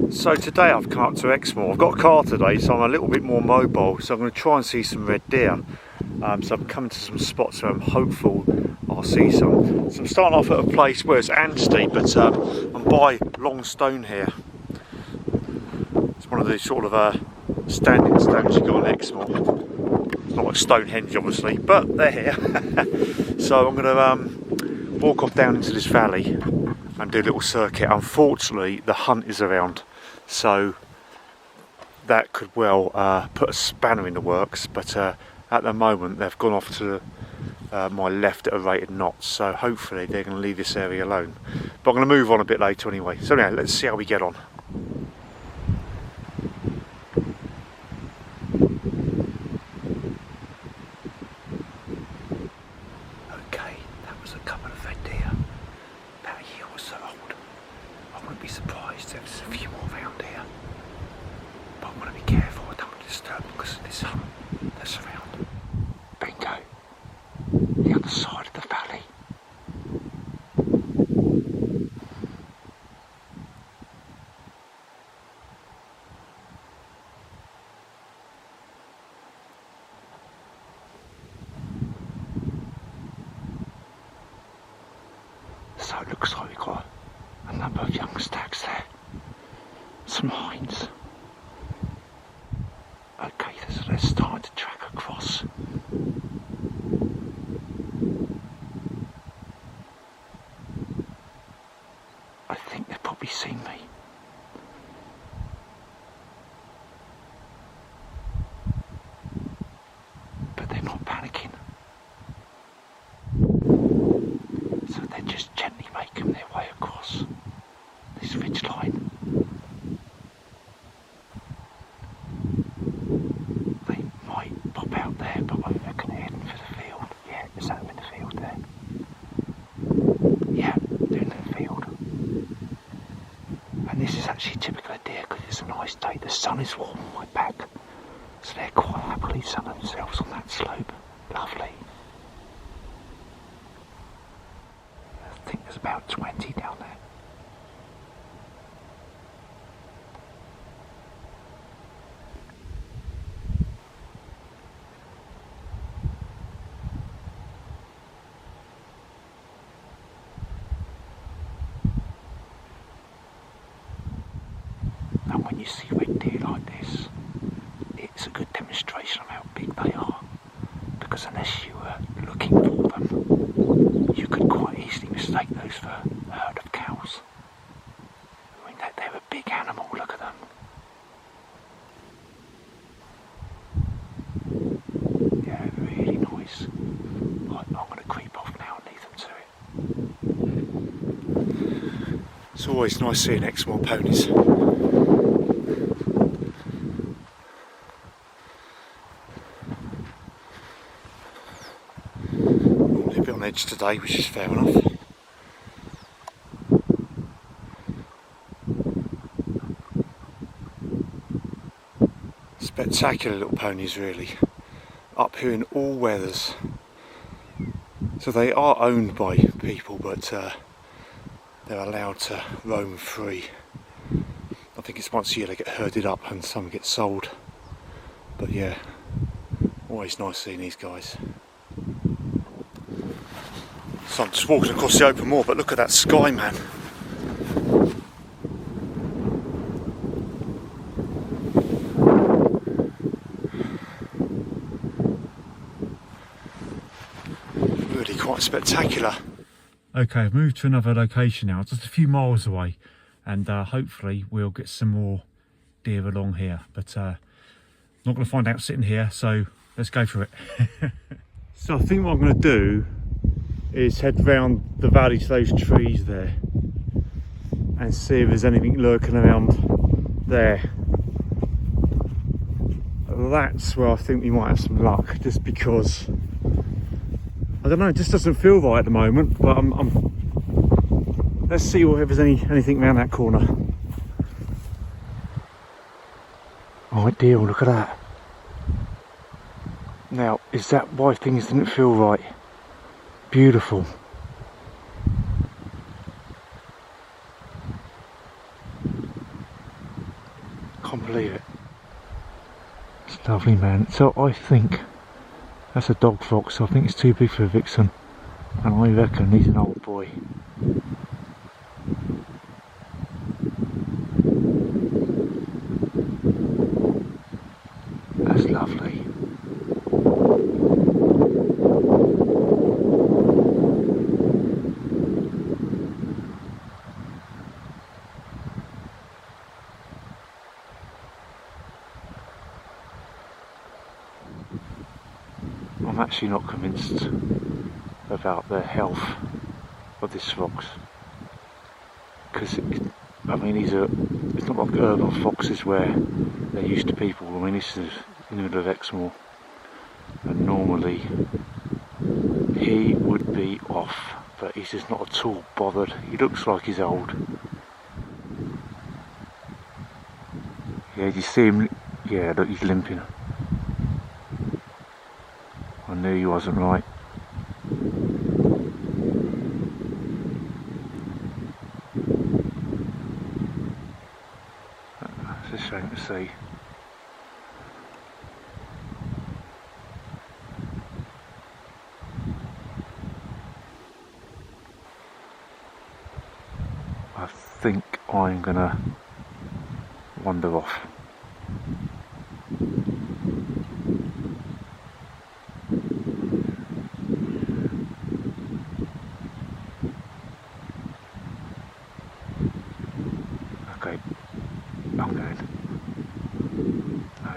So today I've come up to Exmoor. I've got a car today, so I'm a little bit more mobile, so I'm going to try and see some red deer. So I'm coming to some spots where I'm hopeful I'll see some. So I'm starting off at a place where it's Anstey, but I'm by Long Stone here. It's one of these sort of standing stones you got in Exmoor. It's not like Stonehenge obviously, but they're here. So I'm going to walk off down into this valley and do a little circuit. Unfortunately the hunt is around, so that could well put a spanner in the works, but at the moment they've gone off to my left at a rate of knots, so hopefully they're going to leave this area alone. But I'm going to move on a bit later anyway. So now let's see how we get on. Okay, that was a couple of red deer, about a year or so old. I wouldn't be surprised if there's a few more around here, but I'm going to be careful I don't disturb them because of this hunt that's around. Bingo! The other side of the valley. So it looks like we've got a number of young stags there. Some hinds. Okay, they're starting to track across. I think they've probably seen me. But they're not panicking. So they're just gently making their way across this ridge line. They might pop out there, but I reckon they're heading for the field. Yeah, is that them in the field there? Yeah, they're in the field. And this is actually typical of deer because it's a nice day. The sun is warm on my back, so they're quite happily sunning themselves on that slope. Lovely. I think there's about 20 down there. And when you see red deer like this, it's a good demonstration of how big they are, because unless you were looking for them, you could quite easily mistake those for a herd of cows. I mean, they're a big animal, look at them. Yeah, really nice. Right, I'm going to creep off now and leave them to it. It's always nice seeing Exmoor ponies. On edge today, which is fair enough. Spectacular little ponies, really, up here in all weathers. So they are owned by people, but they're allowed to roam free. I think it's once a year they get herded up and some get sold, but yeah, always nice seeing these guys. So I'm just walking across the open moor, but look at that sky, man. Really quite spectacular. Okay, I've moved to another location now, just a few miles away, and hopefully we'll get some more deer along here, but not going to find out sitting here, so let's go for it. So I think what I'm going to do is head round the valley to those trees there and see if there's anything lurking around there. That's where I think we might have some luck, just because I don't know, it just doesn't feel right at the moment, but let's see if there's anything around that corner. Right, deal, look at that. Now, is that why things didn't feel right? Beautiful. Can't believe it. It's lovely, man. So I think that's a dog fox. I think it's too big for a vixen, and I reckon he's an old boy. That's lovely. I'm actually not convinced about the health of this fox, because I mean it's not like urban foxes where they're used to people. I mean, this is in the middle of Exmoor, and normally he would be off, but he's just not at all bothered. He looks like he's old. Yeah, do you see him? Yeah, look, he's limping. I knew he wasn't right. It's a shame to see. I think I'm gonna wander off. Okay, I'm going. No,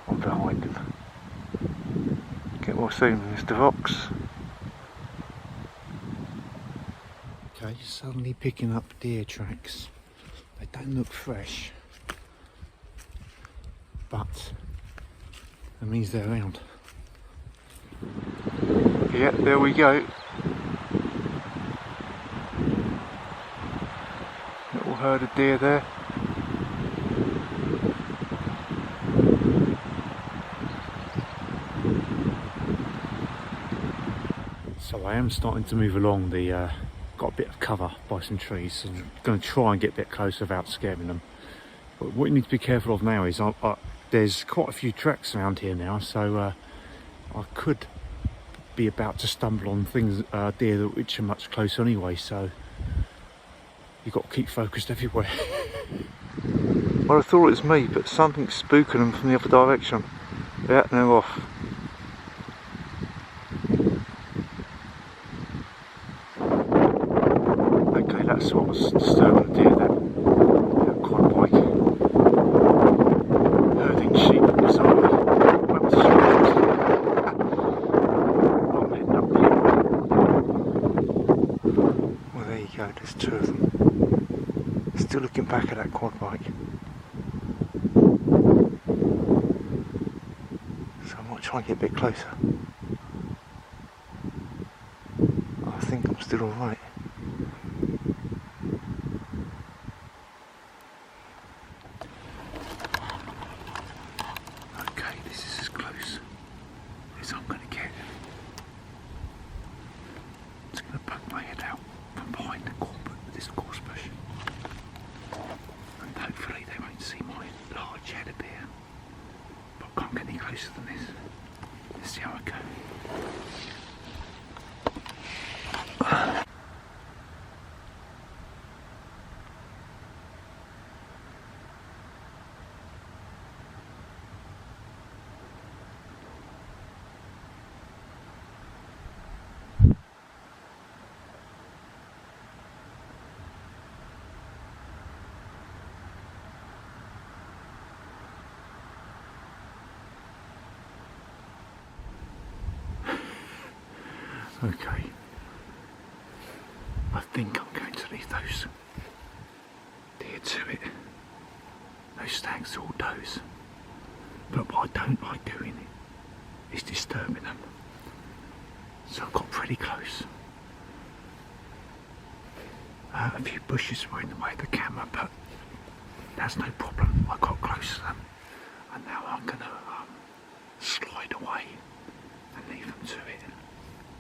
I'm behind him. Get well soon, Mr. Fox. Okay, suddenly picking up deer tracks. They don't look fresh, but that means they're around. Yeah, there we go. Little herd of deer there. So I am starting to move along the, got a bit of cover by some trees, and I'm going to try and get a bit closer without scaring them. But what you need to be careful of now is there's quite a few tracks around here now, so I could be about to stumble on things, deer which are much closer anyway, so you've got to keep focused everywhere. Well, I thought it was me, but something's spooking them from the other direction. Yeah, they're off. Okay, that's what was disturbing the deer there. Yeah, quite bike. Herding sheep or something. Well, I'm heading up the hill. Well, there you go, there's two of them. Still looking back at that quad bike. So I might try and get a bit closer. I think I'm still alright. Okay, this is as close as I'm going to get. I'm just going to poke my head out from behind this gorse bush. And hopefully they won't see my large head appear. But I can't get any closer than this. Let's see how I go. Okay, I think I'm going to leave those deer to it. Those stags are all does. But what I don't like doing is disturbing them. So I've got pretty close. A few bushes were in the way of the camera, but that's no problem. I got close to them, and now I'm going to slide away and leave them to it.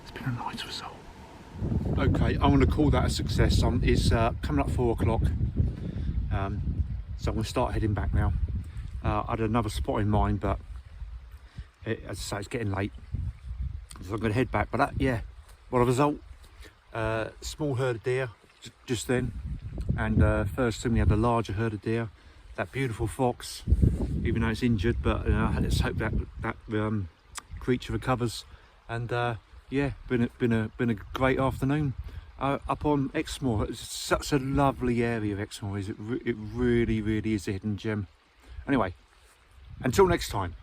It's been a nice result. Okay, I'm going to call that a success. It's coming up 4 o'clock, so I'm going to start heading back now. I had another spot in mind, but as I say, it's getting late, so I'm going to head back. But yeah, what a result. Small herd of deer just then, and first thing we had a larger herd of deer. That beautiful fox, even though it's injured, but let's hope that creature recovers. And yeah, been a great afternoon up on Exmoor. It's such a lovely area of Exmoor. It really is a hidden gem. Anyway, until next time.